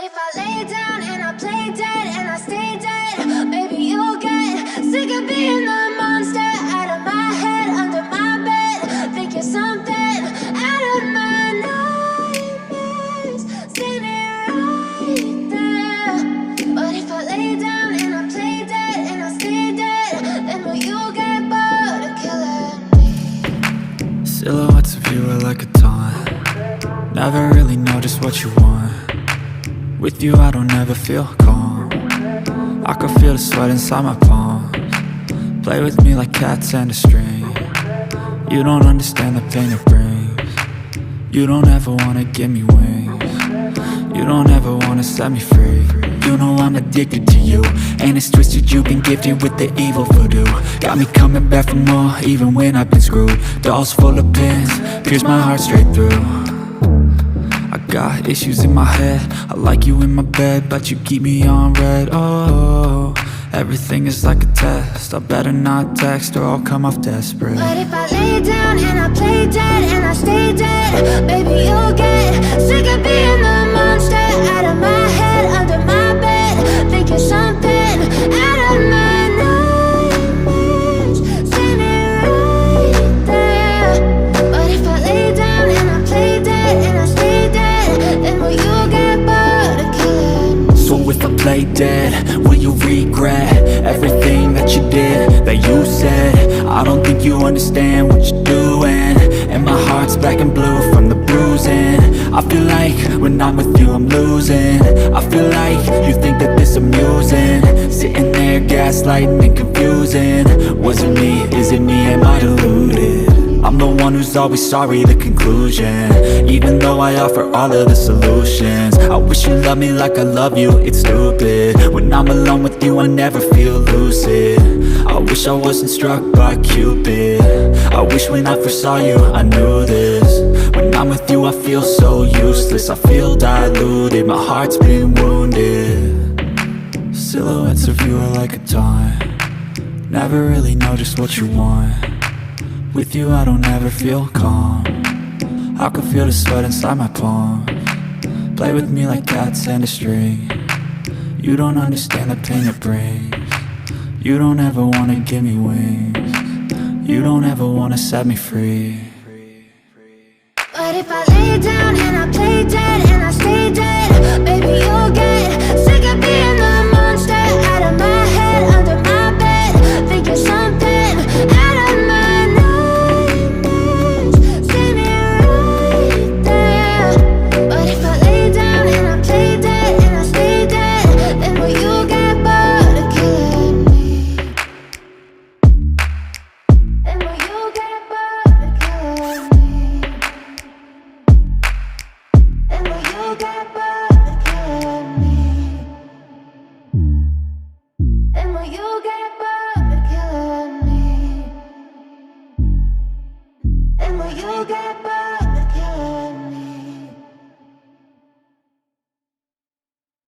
if I lay down and I play dead and I stay dead, maybe you'll get sick of being the monster out of my head, under my bed. Think you're something out of my nightmares, standing right there. But if I lay down and I play dead and I stay dead, then will you get bored of killing me? Silhouettes of you are like a taunt. Never really know just what you want. With you I don't ever feel calm. I can feel the sweat inside my palms. Play with me like cats and a string. You don't understand the pain it brings. You don't ever wanna give me wings. You don't ever wanna set me free. You know I'm addicted to you, and it's twisted, you've been gifted with the evil voodoo. Got me coming back for more, even when I've been screwed. Dolls full of pins, pierce my heart straight through. I got issues in my head, I like you in my bed, but you keep me on red. Oh, everything is like a test, I better not text or I'll come off desperate. But if I lay down and I play dead and I stay dead, baby you'll get sick of being the monster out of my head, under my bed. Think you're something out of my nightmares, standing right there. But if I lay down and I play dead and I stay dead, then will you get bored of killing me? So if I play dead, will you regret everything that you did, that you said? I don't think you understand what you're doing, and my heart's black and blue from the bruising. I feel like when I'm with you I'm losing. I feel like you think that this amusing, sitting there gaslighting and confusing. Was it me? Is it me? Am I deluded? I'm the one who's always sorry, the conclusion, even though I offer all of the solutions. I wish you loved me like I love you, it's stupid. When I'm alone with you I never feel lucid. I wish I wasn't struck by Cupid. I wish when I first saw you I knew this. When I'm with you I feel so useless, I feel diluted, my heart's been wounded. Silhouettes of you are like a taunt. Never really know just what you want. With you I don't ever feel calm. I can feel the sweat inside my palms. Play with me like cats and a string. You don't understand the pain it brings. You don't ever wanna give me wings. You don't ever wanna set me free. But if I lay down and I play dead and I stay dead, baby you'll get sick of being the monster out of my head, under my bed. Think you're something out of my nightmares, standing right there. But if I lay down and I play dead and I stay dead, then will you get bored of killing me? Then will you get bored of killing me? And will you get bored of killing me? And will you get bored of killing me? And will you get bored?